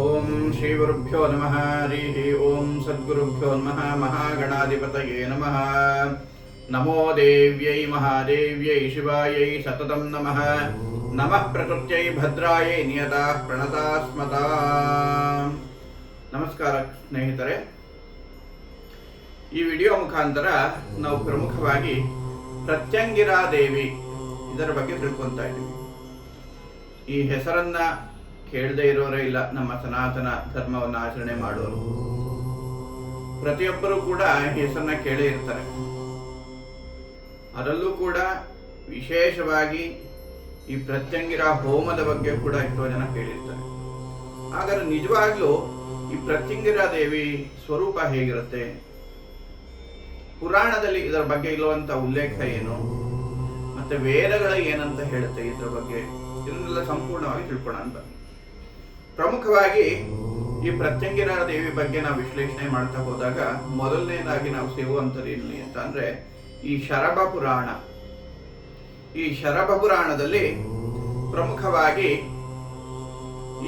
ಓಂ ಶ್ರೀ ಗುರುಭ್ಯೋ ನಮಃ ಹರಿ ಓಂ ಸದ್ಗುರುಭ್ಯೋ ನಮಃ ಮಹಾಗಣಾಧಿಪತಯೇ ನಮಃ. ನಮೋ ದೇವ್ಯೈ ಮಹಾದೇವ್ಯೈ ಶಿವಾಯೈ ಸತತಂ ನಮಃ. ನಮಃ ಪ್ರಕೃತ್ಯೈ ಭದ್ರಾಯೈ ನಿಯತಾಃ ಪ್ರಣತಾಸ್ಮತಾಂ. ನಮಸ್ಕಾರ ಸ್ನೇಹಿತರೆ, ಈ ವಿಡಿಯೋ ಮುಖಾಂತರ ನಾವು ಪ್ರಮುಖವಾಗಿ ಪ್ರತ್ಯಂಗಿರಾ ದೇವಿ ಇದರ ಬಗ್ಗೆ ತಿಳ್ಕೊತಾ ಇದ್ದೀವಿ. ಈ ಹೆಸರನ್ನ ಕೇಳದೇ ಇರೋರೇ ಇಲ್ಲ ನಮ್ಮ ಸನಾತನ ಧರ್ಮವನ್ನು ಆಚರಣೆ ಮಾಡೋರು. ಪ್ರತಿಯೊಬ್ಬರು ಕೂಡ ಹೆಸರನ್ನ ಕೇಳೇ ಇರ್ತಾರೆ. ಅದರಲ್ಲೂ ಕೂಡ ವಿಶೇಷವಾಗಿ ಈ ಪ್ರತ್ಯಂಗಿರಾ ಹೋಮದ ಬಗ್ಗೆ ಕೂಡ ಎಷ್ಟೋ ಜನ ಕೇಳಿರ್ತಾರೆ. ಹಾಗಾದ್ರೆ ನಿಜವಾಗ್ಲೂ ಈ ಪ್ರತ್ಯಂಗಿರಾ ದೇವಿ ಸ್ವರೂಪ ಹೇಗಿರುತ್ತೆ, ಪುರಾಣದಲ್ಲಿ ಇದರ ಬಗ್ಗೆ ಇರುವಂತ ಉಲ್ಲೇಖ ಏನು, ಮತ್ತೆ ವೇದಗಳ ಏನಂತ ಹೇಳುತ್ತೆ ಇದರ ಬಗ್ಗೆ, ಇದನ್ನೆಲ್ಲ ಸಂಪೂರ್ಣವಾಗಿ ತಿಳ್ಕೊಳ್ಳೋಣ ಅಂತ. ಪ್ರಮುಖವಾಗಿ ಈ ಪ್ರತ್ಯಂಗಿರಾ ದೇವಿ ಬಗ್ಗೆ ನಾವು ವಿಶ್ಲೇಷಣೆ ಮಾಡ್ತಾ ಹೋದಾಗ ಮೊದಲನೇದಾಗಿ ನಾವು ಸಿಗುವಂಥದ್ದು ಎಲ್ಲಿ ಅಂತ ಅಂದ್ರೆ ಈ ಶರಭ ಪುರಾಣ. ಈ ಶರಭ ಪುರಾಣದಲ್ಲಿ ಪ್ರಮುಖವಾಗಿ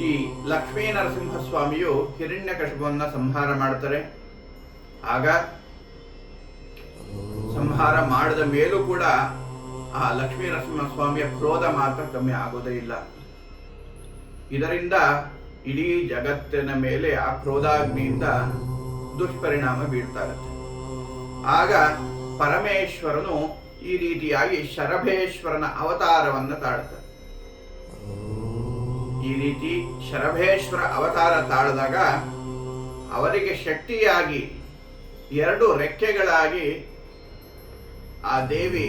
ಈ ಲಕ್ಷ್ಮೀ ನರಸಿಂಹಸ್ವಾಮಿಯು ಹಿರಣ್ಯಕಶಿಪುವನ್ನ ಸಂಹಾರ ಮಾಡ್ತಾರೆ. ಆಗ ಸಂಹಾರ ಮಾಡಿದ ಮೇಲೂ ಕೂಡ ಆ ಲಕ್ಷ್ಮೀ ನರಸಿಂಹಸ್ವಾಮಿಯ ಕ್ರೋಧ ಮಾತ್ರ ಕಮ್ಮಿ ಆಗೋದೇ ಇಲ್ಲ. ಇದರಿಂದ ಇಡೀ ಜಗತ್ತಿನ ಮೇಲೆ ಆ ಕ್ರೋಧಾಗ್ನಿಯಿಂದ ದುಷ್ಪರಿಣಾಮ ಬೀಳ್ತಾ ಇರುತ್ತೆ. ಆಗ ಪರಮೇಶ್ವರನು ಈ ರೀತಿಯಾಗಿ ಶರಭೇಶ್ವರನ ಅವತಾರವನ್ನು ತಾಳ್ತಾರೆ. ಈ ರೀತಿ ಶರಭೇಶ್ವರ ಅವತಾರ ತಾಳಿದಾಗ ಅವರಿಗೆ ಶಕ್ತಿಯಾಗಿ ಎರಡು ರೆಕ್ಕೆಗಳಾಗಿ ಆ ದೇವಿ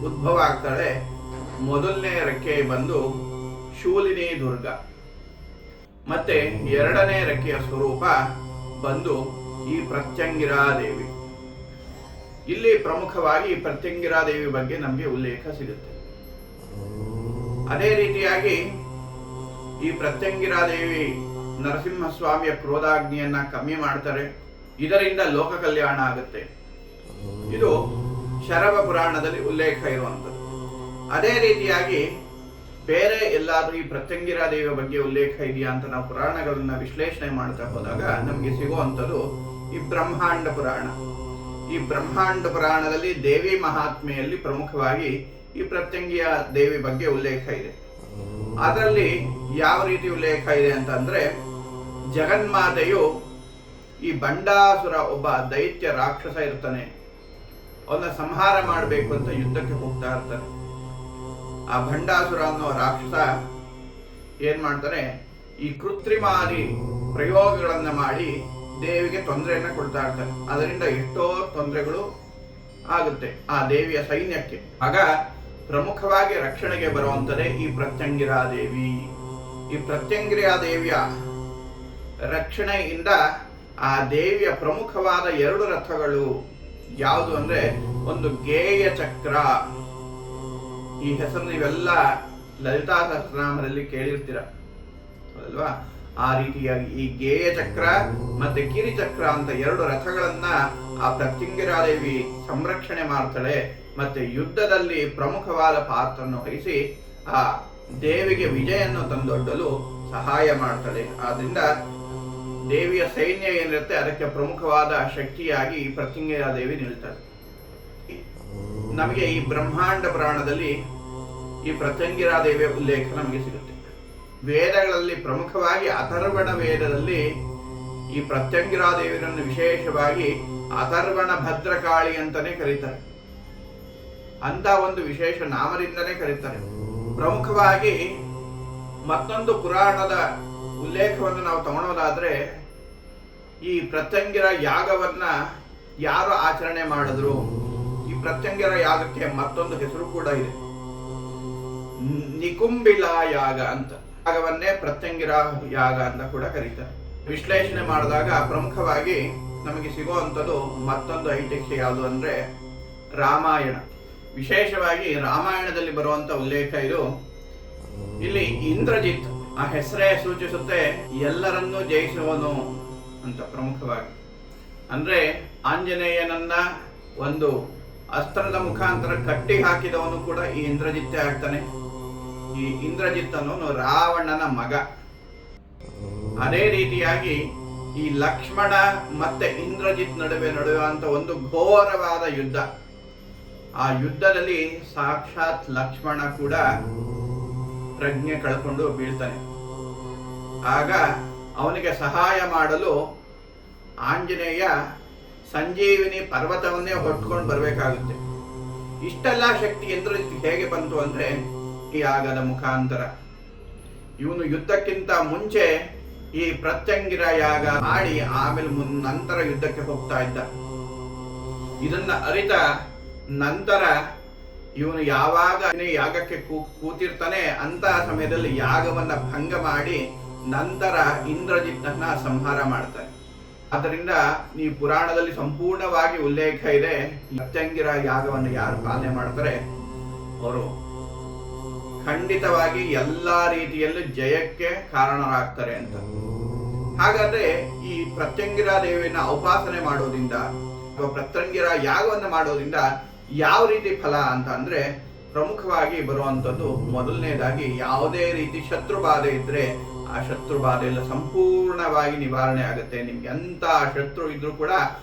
ಉದ್ಭವ ಆಗ್ತಾಳೆ. ಮೊದಲನೇ ರೆಕ್ಕೆ ಬಂದು ಶೂಲಿನಿ ದುರ್ಗ, ಮತ್ತೆ ಎರಡನೇ ರೆಕ್ಕೆಯ ಸ್ವರೂಪ ಬಂದು ಈ ಪ್ರತ್ಯಂಗಿರಾ ದೇವಿ. ಇಲ್ಲಿ ಪ್ರಮುಖವಾಗಿ ಪ್ರತ್ಯಂಗಿರಾ ದೇವಿ ಬಗ್ಗೆ ನಮಗೆ ಉಲ್ಲೇಖ ಸಿಗುತ್ತೆ. ಅದೇ ರೀತಿಯಾಗಿ ಈ ಪ್ರತ್ಯಂಗಿರಾ ದೇವಿ ನರಸಿಂಹಸ್ವಾಮಿಯ ಕ್ರೋಧಾಗ್ನಿಯನ್ನ ಕಮ್ಮಿ ಮಾಡ್ತಾರೆ. ಇದರಿಂದ ಲೋಕ ಕಲ್ಯಾಣ ಆಗುತ್ತೆ. ಇದು ಶರಭ ಪುರಾಣದಲ್ಲಿ ಉಲ್ಲೇಖ ಇರುವಂಥದ್ದು. ಅದೇ ರೀತಿಯಾಗಿ ಬೇರೆ ಎಲ್ಲಾದ್ರೂ ಈ ಪ್ರತ್ಯಂಗಿರಾ ದೇವಿಯ ಬಗ್ಗೆ ಉಲ್ಲೇಖ ಇದೆಯಾ ಅಂತ ನಾವು ಪುರಾಣಗಳನ್ನ ವಿಶ್ಲೇಷಣೆ ಮಾಡ್ತಾ ಹೋದಾಗ ನಮಗೆ ಸಿಗುವಂಥದ್ದು ಈ ಬ್ರಹ್ಮಾಂಡ ಪುರಾಣ. ಈ ಬ್ರಹ್ಮಾಂಡ ಪುರಾಣದಲ್ಲಿ ದೇವಿ ಮಹಾತ್ಮೆಯಲ್ಲಿ ಪ್ರಮುಖವಾಗಿ ಈ ಪ್ರತ್ಯಂಗಿರಾ ದೇವಿ ಬಗ್ಗೆ ಉಲ್ಲೇಖ ಇದೆ. ಅದರಲ್ಲಿ ಯಾವ ರೀತಿ ಉಲ್ಲೇಖ ಇದೆ ಅಂತಂದ್ರೆ, ಜಗನ್ಮಾತೆಯು ಈ ಬಂಡಾಸುರ ಒಬ್ಬ ದೈತ್ಯ ರಾಕ್ಷಸ ಇರ್ತಾನೆ, ಅವನ್ನ ಸಂಹಾರ ಮಾಡಬೇಕು ಅಂತ ಯುದ್ಧಕ್ಕೆ ಹೋಗ್ತಾ ಇರ್ತಾನೆ. ಆ ಭಂಡಾಸುರ ಅನ್ನೋ ರಾಕ್ಷಸ ಏನ್ ಮಾಡ್ತಾನೆ, ಈ ಕೃತ್ರಿಮಾದಿ ಪ್ರಯೋಗಗಳನ್ನ ಮಾಡಿ ದೇವಿಗೆ ತೊಂದರೆಯನ್ನ ಕೊಡ್ತಾ ಇರ್ತಾನೆ. ಅದರಿಂದ ಎಷ್ಟೋ ತೊಂದರೆಗಳು ಆಗುತ್ತೆ ಆ ದೇವಿಯ ಸೈನ್ಯಕ್ಕೆ. ಆಗ ಪ್ರಮುಖವಾಗಿ ರಕ್ಷಣೆಗೆ ಬರುವಂತದೇ ಈ ಪ್ರತ್ಯಂಗಿರಾ ದೇವಿ. ಈ ಪ್ರತ್ಯಂಗಿರಾ ದೇವಿಯ ರಕ್ಷಣೆಯಿಂದ ಆ ದೇವಿಯ ಪ್ರಮುಖವಾದ ಎರಡು ರಥಗಳು ಯಾವುದು ಅಂದ್ರೆ, ಒಂದು ಗೇಯ ಚಕ್ರ. ಈ ಹೆಸರು ನೀವೆಲ್ಲ ಲಲಿತಾ ಸಹಸ್ರನಾಮದಲ್ಲಿ ಕೇಳಿರ್ತೀರ ಅಲ್ವಾ? ಆ ರೀತಿಯಾಗಿ ಈ ಗೇಯ ಚಕ್ರ ಮತ್ತೆ ಕಿರಿಚಕ್ರ ಅಂತ ಎರಡು ರಥಗಳನ್ನ ಆ ಪ್ರತ್ಯಂಗಿರಾ ದೇವಿ ಸಂರಕ್ಷಣೆ ಮಾಡ್ತಾಳೆ. ಮತ್ತೆ ಯುದ್ಧದಲ್ಲಿ ಪ್ರಮುಖವಾದ ಪಾತ್ರವನ್ನು ವಹಿಸಿ ಆ ದೇವಿಗೆ ವಿಜಯನ್ನು ತಂದೊಡ್ಡಲು ಸಹಾಯ ಮಾಡ್ತಾಳೆ. ಆದ್ರಿಂದ ದೇವಿಯ ಸೈನ್ಯ ಏನಿರುತ್ತೆ ಅದಕ್ಕೆ ಪ್ರಮುಖವಾದ ಶಕ್ತಿಯಾಗಿ ಈ ಪ್ರತ್ಯಂಗಿರಾ ದೇವಿ ನಿಲ್ತಾಳೆ. ನಮಗೆ ಈ ಬ್ರಹ್ಮಾಂಡ ಪುರಾಣದಲ್ಲಿ ಈ ಪ್ರತ್ಯಂಗಿರಾ ದೇವಿಯ ಉಲ್ಲೇಖ ನಮಗೆ ಸಿಗುತ್ತೆ. ವೇದಗಳಲ್ಲಿ ಪ್ರಮುಖವಾಗಿ ಅಥರ್ವಣ ವೇದದಲ್ಲಿ ಈ ಪ್ರತ್ಯಂಗಿರಾ ದೇವಿಯನ್ನು ವಿಶೇಷವಾಗಿ ಅಥರ್ವಣ ಭದ್ರಕಾಳಿ ಅಂತಾನೆ ಕರೀತಾರೆ. ಅಂತ ಒಂದು ವಿಶೇಷ ನಾಮದಿಂದನೇ ಕರೀತಾರೆ. ಪ್ರಮುಖವಾಗಿ ಮತ್ತೊಂದು ಪುರಾಣದ ಉಲ್ಲೇಖವನ್ನು ನಾವು ತಗೊಳ್ಳೋದಾದ್ರೆ, ಈ ಪ್ರತ್ಯಂಗಿರಾ ಯಾಗವನ್ನ ಯಾರು ಆಚರಣೆ ಮಾಡಿದ್ರು, ಈ ಪ್ರತ್ಯಂಗಿರಾ ಯಾಗಕ್ಕೆ ಮತ್ತೊಂದು ಹೆಸರು ಕೂಡ ಇದೆ, ನಿಕುಂಬಿಲಾ ಯಾಗ ಅಂತ. ಯಾಗವನ್ನೇ ಪ್ರತ್ಯಂಗಿರಾ ಯಾಗ ಅಂತ ಕೂಡ ಕರೀತಾರೆ. ವಿಶ್ಲೇಷಣೆ ಮಾಡಿದಾಗ ಪ್ರಮುಖವಾಗಿ ನಮಗೆ ಸಿಗುವಂಥದ್ದು ಮತ್ತೊಂದು ಐತಿಹ್ಯ ಯಾವುದು ಅಂದ್ರೆ ರಾಮಾಯಣ. ವಿಶೇಷವಾಗಿ ರಾಮಾಯಣದಲ್ಲಿ ಬರುವಂತ ಉಲ್ಲೇಖ ಇದು. ಇಲ್ಲಿ ಇಂದ್ರಜಿತ್ ಆ ಹೆಸರೇ ಸೂಚಿಸುತ್ತೆ ಎಲ್ಲರನ್ನೂ ಜಯಿಸುವನು ಅಂತ. ಪ್ರಮುಖವಾಗಿ ಅಂದ್ರೆ ಆಂಜನೇಯನನ್ನ ಒಂದು ಅಸ್ತ್ರದ ಮುಖಾಂತರ ಕಟ್ಟಿ ಹಾಕಿದವನು ಕೂಡ ಈ ಇಂದ್ರಜಿತ್ತೇ ಆಗ್ತಾನೆ. ಈ ಇಂದ್ರಜಿತ್ ಅನ್ನೋನು ರಾವಣನ ಮಗ. ಅದೇ ರೀತಿಯಾಗಿ ಈ ಲಕ್ಷ್ಮಣ ಮತ್ತೆ ಇಂದ್ರಜಿತ್ ನಡೆಯುವಂತ ಒಂದು ಘೋರವಾದ ಯುದ್ಧ. ಆ ಯುದ್ಧದಲ್ಲಿ ಸಾಕ್ಷಾತ್ ಲಕ್ಷ್ಮಣ ಕೂಡ ಪ್ರಜ್ಞೆ ಕಳ್ಕೊಂಡು ಬೀಳ್ತಾನೆ. ಆಗ ಅವನಿಗೆ ಸಹಾಯ ಮಾಡಲು ಆಂಜನೇಯ ಸಂಜೀವಿನಿ ಪರ್ವತವನ್ನೇ ಹೊತ್ಕೊಂಡು ಬರಬೇಕಾಗುತ್ತೆ. ಇಷ್ಟೆಲ್ಲ ಶಕ್ತಿ ಇಂದ್ರಜಿತ್ ಹೇಗೆ ಬಂತು ಅಂದ್ರೆ ಈ ಯಾಗದ ಮುಖಾಂತರ. ಇವನು ಯುದ್ಧಕ್ಕಿಂತ ಮುಂಚೆ ಈ ಪ್ರತ್ಯಂಗಿರ ಯಾಗ ಮಾಡಿ ಆಮೇಲೆ ನಂತರ ಯುದ್ಧಕ್ಕೆ ಹೋಗ್ತಾ ಇದ್ದ. ಇದನ್ನ ಅರಿತ ನಂತರ ಇವನು ಯಾವಾಗ ಯಾಗಕ್ಕೆ ಕೂತಿರ್ತಾನೆ ಅಂತ ಸಮಯದಲ್ಲಿ ಯಾಗವನ್ನ ಭಂಗ ಮಾಡಿ ನಂತರ ಇಂದ್ರಜಿತ್ನ ಸಂಹಾರ ಮಾಡ್ತಾರೆ. ಆದ್ದರಿಂದ ಈ ಪುರಾಣದಲ್ಲಿ ಸಂಪೂರ್ಣವಾಗಿ ಉಲ್ಲೇಖ ಇದೆ, ಪ್ರತ್ಯಂಗಿರ ಯಾಗವನ್ನು ಯಾರು ಪಾಲನೆ ಮಾಡ್ತಾರೆ ಅವರು ಖಂಡಿತವಾಗಿ ಎಲ್ಲಾ ರೀತಿಯಲ್ಲೂ ಜಯಕ್ಕೆ ಕಾರಣರಾಗ್ತಾರೆ ಅಂತ. ಹಾಗಾದ್ರೆ ಈ ಪ್ರತ್ಯಂಗಿರ ದೇವಿಯನ್ನ ಉಪಾಸನೆ ಮಾಡೋದ್ರಿಂದ ಅಥವಾ ಪ್ರತ್ಯಂಗಿರ ಯಾಗವನ್ನು ಮಾಡೋದ್ರಿಂದ ಯಾವ ರೀತಿ ಫಲ ಅಂತ ಅಂದ್ರೆ ಪ್ರಮುಖವಾಗಿ ಬರುವಂತದ್ದು ಮೊದಲನೇದಾಗಿ ಯಾವುದೇ ರೀತಿ ಶತ್ರು ಬಾಧೆ ಇದ್ರೆ ಆ ಶತ್ರು ಬಾಧೆ ಎಲ್ಲ ಸಂಪೂರ್ಣವಾಗಿ ನಿವಾರಣೆ ಆಗುತ್ತೆ. ನಿಮ್ಗೆ ಎಂತ ಶತ್ರು ಇದ್ರೂ ಕೂಡ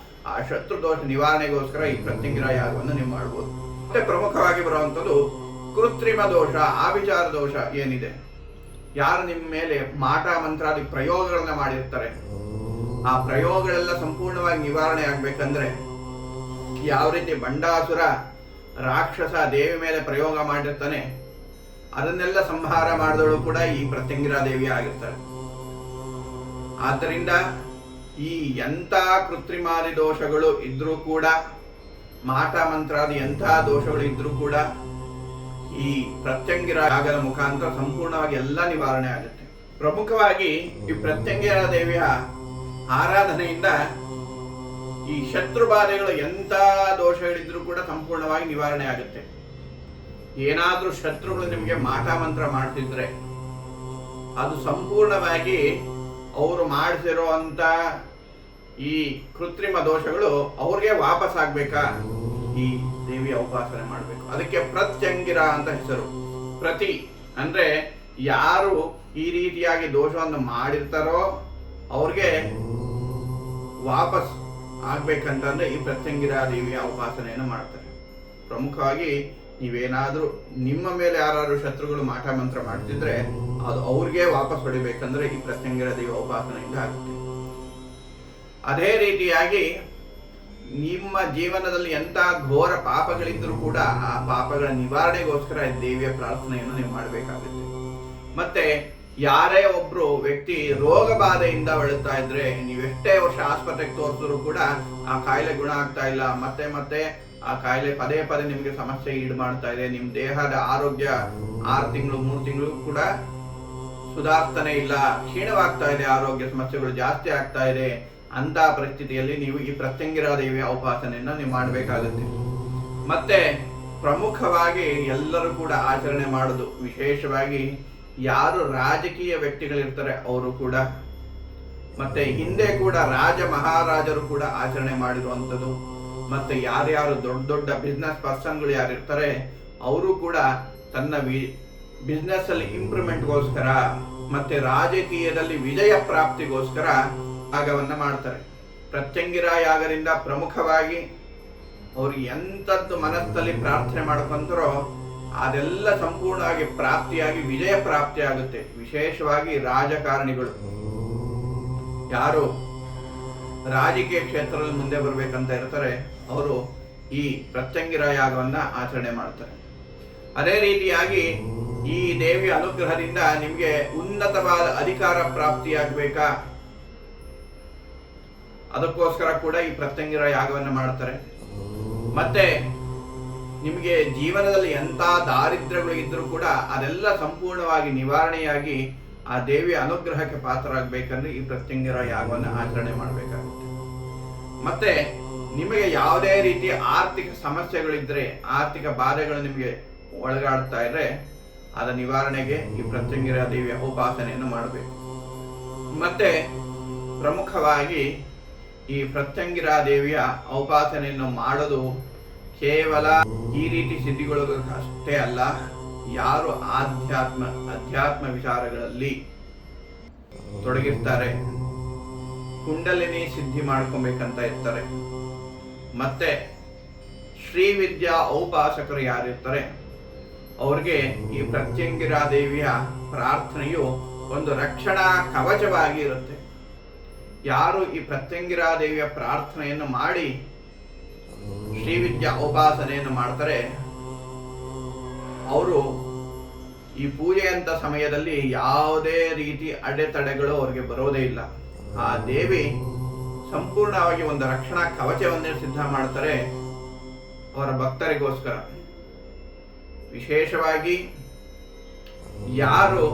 ಆ ಶತ್ರು ದೋಷ ನಿವಾರಣೆಗೋಸ್ಕರ ಈ ಪ್ರತ್ಯಂಗಿರ ಯಾಗವನ್ನು ನೀವು ಮಾಡ್ಬೋದು. ಮತ್ತೆ ಪ್ರಮುಖವಾಗಿ ಬರುವಂತದ್ದು ಕೃತ್ರಿಮ ದೋಷ, ಆಭಿಚಾರ ದೋಷ ಏನಿದೆ, ಯಾರು ನಿಮ್ಮ ಮೇಲೆ ಮಾಟ ಮಂತ್ರಾದಿ ಪ್ರಯೋಗಗಳನ್ನ ಮಾಡಿರ್ತಾರೆ ಆ ಪ್ರಯೋಗಗಳೆಲ್ಲ ಸಂಪೂರ್ಣವಾಗಿ ನಿವಾರಣೆ ಆಗ್ಬೇಕಂದ್ರೆ ಯಾವ ರೀತಿ ಬಂಡಾಸುರ ರಾಕ್ಷಸ ದೇವಿ ಮೇಲೆ ಪ್ರಯೋಗ ಮಾಡಿರ್ತಾನೆ ಅದನ್ನೆಲ್ಲ ಸಂಹಾರ ಮಾಡಿದಳು ಕೂಡ ಈ ಪ್ರತ್ಯಂಗಿರ ದೇವಿ ಆಗಿರ್ತಾರೆ. ಆದ್ದರಿಂದ ಈ ಎಂಥ ಕೃತ್ರಿಮಾದಿ ದೋಷಗಳು ಇದ್ರೂ ಕೂಡ, ಮಾಟ ಮಂತ್ರಾದಿ ಎಂಥ ದೋಷಗಳು ಇದ್ರೂ ಕೂಡ ಈ ಪ್ರತ್ಯಂಗಿರ ಯಾಗದ ಮುಖಾಂತರ ಸಂಪೂರ್ಣವಾಗಿ ಎಲ್ಲ ನಿವಾರಣೆ ಆಗುತ್ತೆ. ಪ್ರಮುಖವಾಗಿ ಈ ಪ್ರತ್ಯಂಗಿರ ದೇವಿಯ ಆರಾಧನೆಯಿಂದ ಈ ಶತ್ರು ಬಾಧೆಗಳು ಎಂಥ ದೋಷಗಳಿದ್ರೂ ಕೂಡ ಸಂಪೂರ್ಣವಾಗಿ ನಿವಾರಣೆ ಆಗುತ್ತೆ. ಏನಾದ್ರೂ ಶತ್ರುಗಳು ನಿಮಗೆ ಮಾಟ ಮಂತ್ರ ಮಾಡ್ತಿದ್ರೆ ಅದು ಸಂಪೂರ್ಣವಾಗಿ ಅವರು ಮಾಡಿಸಿರುವಂತ ಈ ಕೃತ್ರಿಮ ದೋಷಗಳು ಅವ್ರಿಗೆ ವಾಪಸ್ ಆಗ್ಬೇಕಾ ಈ ದೇವಿಯ ಉಪಾಸನೆ ಮಾಡಬೇಕು. ಅದಕ್ಕೆ ಪ್ರತ್ಯಂಗಿರ ಅಂತ ಹೆಸರು. ಪ್ರತಿ ಅಂದ್ರೆ ಯಾರು ಈ ರೀತಿಯಾಗಿ ದೋಷವನ್ನು ಮಾಡಿರ್ತಾರೋ ಅವ್ರಿಗೆ ವಾಪಸ್ ಆಗ್ಬೇಕಂತಂದ್ರೆ ಈ ಪ್ರತ್ಯಂಗಿರ ದೇವಿಯ ಉಪಾಸನೆಯನ್ನು ಮಾಡ್ತಾರೆ. ಪ್ರಮುಖವಾಗಿ ನೀವೇನಾದ್ರೂ ನಿಮ್ಮ ಮೇಲೆ ಯಾರು ಶತ್ರುಗಳು ಮಾಟ ಮಂತ್ರ ಮಾಡ್ತಿದ್ರೆ ಅದು ಅವ್ರಿಗೆ ವಾಪಸ್ ಹೊಡಿಬೇಕಂದ್ರೆ ಈ ಪ್ರತ್ಯಂಗಿರ ದೇವಿಯ ಉಪಾಸನೆಯಿಂದ ಆಗುತ್ತೆ. ಅದೇ ರೀತಿಯಾಗಿ ನಿಮ್ಮ ಜೀವನದಲ್ಲಿ ಎಂತ ಘೋರ ಪಾಪಗಳಿದ್ರೂ ಕೂಡ ಆ ಪಾಪಗಳ ನಿವಾರಣೆಗೋಸ್ಕರ ದೇವಿಯ ಪ್ರಾರ್ಥನೆಯನ್ನು ನೀವು ಮಾಡಬೇಕಾಗುತ್ತೆ. ಮತ್ತೆ ಯಾರೇ ಒಬ್ರು ವ್ಯಕ್ತಿ ರೋಗ ಬಾಧೆಯಿಂದ ಬಳಲ್ತಾ ಇದ್ರೆ ನೀವೆಷ್ಟೇ ವರ್ಷ ಆಸ್ಪತ್ರೆಗೆ ತೋರಿಸಿದ್ರು ಕೂಡ ಆ ಕಾಯಿಲೆ ಗುಣ ಆಗ್ತಾ ಇಲ್ಲ, ಮತ್ತೆ ಮತ್ತೆ ಆ ಕಾಯಿಲೆ ಪದೇ ಪದೇ ನಿಮ್ಗೆ ಸಮಸ್ಯೆ ಈಡು ಮಾಡ್ತಾ ಇದೆ, ನಿಮ್ ದೇಹದ ಆರೋಗ್ಯ 6 ತಿಂಗಳು 3 ತಿಂಗಳು ಕೂಡ ಸುಧಾರಿಸ್ತಾನೆ ಇಲ್ಲ, ಕ್ಷೀಣವಾಗ್ತಾ ಇದೆ, ಆರೋಗ್ಯ ಸಮಸ್ಯೆಗಳು ಜಾಸ್ತಿ ಆಗ್ತಾ ಇದೆ ಅಂತ ಪರಿಸ್ಥಿತಿಯಲ್ಲಿ ನೀವು ಈ ಪ್ರತ್ಯಂಗಿರ ದೇವಿಯ ಉಪಾಸನೆಯನ್ನ ನೀವು ಮಾಡಬೇಕಾಗುತ್ತೆ. ಮತ್ತೆ ಪ್ರಮುಖವಾಗಿ ಎಲ್ಲರೂ ಕೂಡ ಆಚರಣೆ ಮಾಡೋದು, ವಿಶೇಷವಾಗಿ ಯಾರು ರಾಜಕೀಯ ವ್ಯಕ್ತಿಗಳಿರ್ತಾರೆ ಅವರು ಕೂಡ, ಮತ್ತೆ ಹಿಂದೆ ಕೂಡ ರಾಜ ಮಹಾರಾಜರು ಕೂಡ ಆಚರಣೆ ಮಾಡಿರುವಂಥದ್ದು, ಮತ್ತೆ ಯಾರ್ಯಾರು ದೊಡ್ಡ ದೊಡ್ಡ ಬಿಸ್ನೆಸ್ ಪರ್ಸನ್ಗಳು ಯಾರಿರ್ತಾರೆ ಅವರು ಕೂಡ ತನ್ನ ಬಿಸ್ನೆಸ್ ಅಲ್ಲಿ ಇಂಪ್ರೂವ್ಮೆಂಟ್ಗೋಸ್ಕರ ಮತ್ತೆ ರಾಜಕೀಯದಲ್ಲಿ ವಿಜಯ ಪ್ರಾಪ್ತಿಗೋಸ್ಕರ ಯಾಗವನ್ನ ಮಾಡ್ತಾರೆ. ಪ್ರತ್ಯಂಗಿರ ಯಾಗದಿಂದ ಪ್ರಮುಖವಾಗಿ ಅವ್ರು ಎಂಥದ್ದು ಮನಸ್ಸಲ್ಲಿ ಪ್ರಾರ್ಥನೆ ಮಾಡ್ಕೊಂತಾರೋ ಅದೆಲ್ಲ ಸಂಪೂರ್ಣವಾಗಿ ಪ್ರಾಪ್ತಿಯಾಗಿ ವಿಜಯ ಪ್ರಾಪ್ತಿ ಆಗುತ್ತೆ. ವಿಶೇಷವಾಗಿ ರಾಜಕಾರಣಿಗಳು ಯಾರು ರಾಜಕೀಯ ಕ್ಷೇತ್ರದಲ್ಲಿ ಮುಂದೆ ಬರ್ಬೇಕಂತ ಇರ್ತಾರೆ ಅವರು ಈ ಪ್ರತ್ಯಂಗಿರ ಯಾಗವನ್ನ ಆಚರಣೆ ಮಾಡ್ತಾರೆ. ಅದೇ ರೀತಿಯಾಗಿ ಈ ದೇವಿಯ ಅನುಗ್ರಹದಿಂದ ನಿಮ್ಗೆ ಉನ್ನತವಾದ ಅಧಿಕಾರ ಪ್ರಾಪ್ತಿಯಾಗಬೇಕಾ, ಅದಕ್ಕೋಸ್ಕರ ಕೂಡ ಈ ಪ್ರತ್ಯಂಗಿರ ಯಾಗವನ್ನ ಮಾಡ್ತಾರೆ. ಮತ್ತೆ ನಿಮಗೆ ಜೀವನದಲ್ಲಿ ಎಂಥ ದಾರಿದ್ರ್ಯಗಳು ಇದ್ರೂ ಕೂಡ ಅದೆಲ್ಲ ಸಂಪೂರ್ಣವಾಗಿ ನಿವಾರಣೆಯಾಗಿ ಆ ದೇವಿಯ ಅನುಗ್ರಹಕ್ಕೆ ಪಾತ್ರರಾಗಬೇಕಂದ್ರೆ ಈ ಪ್ರತ್ಯಂಗಿರ ಯಾಗವನ್ನು ಆಚರಣೆ ಮಾಡಬೇಕಾಗುತ್ತೆ. ಮತ್ತೆ ನಿಮಗೆ ಯಾವುದೇ ರೀತಿಯ ಆರ್ಥಿಕ ಸಮಸ್ಯೆಗಳಿದ್ರೆ, ಆರ್ಥಿಕ ಬಾಧೆಗಳು ನಿಮಗೆ ಒಳಗಾಡ್ತಾ ಇದ್ರೆ ಅದರ ನಿವಾರಣೆಗೆ ಈ ಪ್ರತ್ಯಂಗಿರ ದೇವಿಯ ಉಪಾಸನೆಯನ್ನು ಮಾಡಬೇಕು. ಮತ್ತೆ ಪ್ರಮುಖವಾಗಿ ಈ ಪ್ರತ್ಯಂಗಿರ ದೇವಿಯ ಉಪಾಸನೆಯನ್ನು ಮಾಡೋದು ಕೇವಲ ಈ ರೀತಿ ಸಿದ್ಧಿಗಳು ಅಷ್ಟೇ ಅಲ್ಲ, ಯಾರು ಅಧ್ಯಾತ್ಮ ವಿಚಾರಗಳಲ್ಲಿ ತೊಡಗಿರ್ತಾರೆ, ಕುಂಡಲಿನಿ ಸಿದ್ಧಿ ಮಾಡ್ಕೊಬೇಕಂತ ಇರ್ತಾರೆ. ಮತ್ತೆ ಶ್ರೀವಿದ್ಯಾ ಔಪಾಸಕರು ಯಾರಿರ್ತಾರೆ ಅವ್ರಿಗೆ ಈ ಪ್ರತ್ಯಂಗಿರಾ ದೇವಿಯ ಪ್ರಾರ್ಥನೆಯು ಒಂದು ರಕ್ಷಣಾ ಕವಚವಾಗಿ ಇರುತ್ತೆ. ಯಾರು ಈ ಪ್ರತ್ಯಂಗಿರಾ ದೇವಿಯ ಪ್ರಾರ್ಥನೆಯನ್ನು ಮಾಡಿ ಶ್ರೀವಿದ್ಯಾ ಉಪಾಸನೆಯನ್ನು ಮಾಡ್ತಾರೆ ಅವರು ಈ ಪೂಜೆಯಂತ ಸಮಯದಲ್ಲಿ ಯಾವುದೇ ರೀತಿ ಅಡೆತಡೆಗಳು ಅವರಿಗೆ ಬರೋದೇ ಇಲ್ಲ. ಆ ದೇವಿ ಸಂಪೂರ್ಣವಾಗಿ ಒಂದು ರಕ್ಷಣಾ ಕವಚವನ್ನೇ ಸಿದ್ಧ ಮಾಡ್ತಾರೆ ಅವರ ಭಕ್ತರಿಗೋಸ್ಕರ. ವಿಶೇಷವಾಗಿ ಯಾರು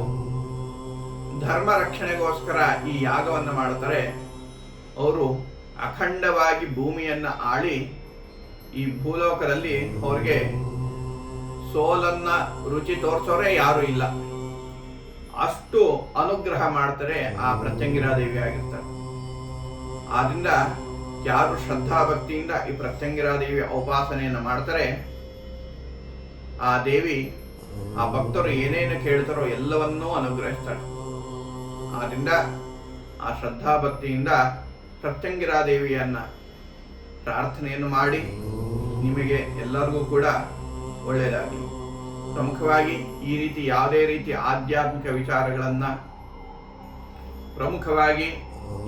ಧರ್ಮ ರಕ್ಷಣೆಗೋಸ್ಕರ ಈ ಯಾಗವನ್ನು ಮಾಡ್ತಾರೆ ಅವರು ಅಖಂಡವಾಗಿ ಭೂಮಿಯನ್ನ ಆಳಿ ಈ ಭೂಲೋಕದಲ್ಲಿ ಅವ್ರಿಗೆ ಸೋಲನ್ನ ರುಚಿ ತೋರಿಸೋರೆ ಯಾರು ಇಲ್ಲ, ಅಷ್ಟು ಅನುಗ್ರಹ ಮಾಡ್ತಾರೆ ಆ ಪ್ರತ್ಯಂಗಿರಾ ದೇವಿ ಆಗಿರ್ತಾರೆ. ಆದ್ರಿಂದ ಯಾರು ಶ್ರದ್ಧಾ ಭಕ್ತಿಯಿಂದ ಈ ಪ್ರತ್ಯಂಗಿರಾ ದೇವಿಯ ಉಪಾಸನೆಯನ್ನು ಮಾಡ್ತಾರೆ ಆ ದೇವಿ ಆ ಭಕ್ತರು ಏನೇನು ಕೇಳ್ತಾರೋ ಎಲ್ಲವನ್ನೂ ಅನುಗ್ರಹಿಸ್ತಾಳೆ. ಆದ್ರಿಂದ ಆ ಶ್ರದ್ಧಾ ಭಕ್ತಿಯಿಂದ ಪ್ರತ್ಯಂಗಿರಾ ದೇವಿಯನ್ನ ಪ್ರಾರ್ಥನೆಯನ್ನು ಮಾಡಿ ನಿಮಗೆ ಎಲ್ಲರಿಗೂ ಕೂಡ ಒಳ್ಳೆಯದಾಗಲಿ. ಪ್ರಮುಖವಾಗಿ ಈ ರೀತಿ ಯಾವುದೇ ರೀತಿ ಆಧ್ಯಾತ್ಮಿಕ ವಿಚಾರಗಳನ್ನ, ಪ್ರಮುಖವಾಗಿ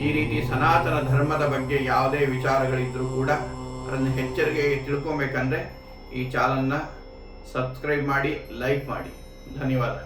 ಈ ರೀತಿ ಸನಾತನ ಧರ್ಮದ ಬಗ್ಗೆ ಯಾವುದೇ ವಿಚಾರಗಳಿದ್ರೂ ಕೂಡ ಅದನ್ನು ಎಚ್ಚರಿಕೆಗೆ ತಿಳ್ಕೊಬೇಕಂದ್ರೆ ಈ ಚಾನಲ್ನ ಸಬ್ಸ್ಕ್ರೈಬ್ ಮಾಡಿ, ಲೈಕ್ ಮಾಡಿ. ಧನ್ಯವಾದ.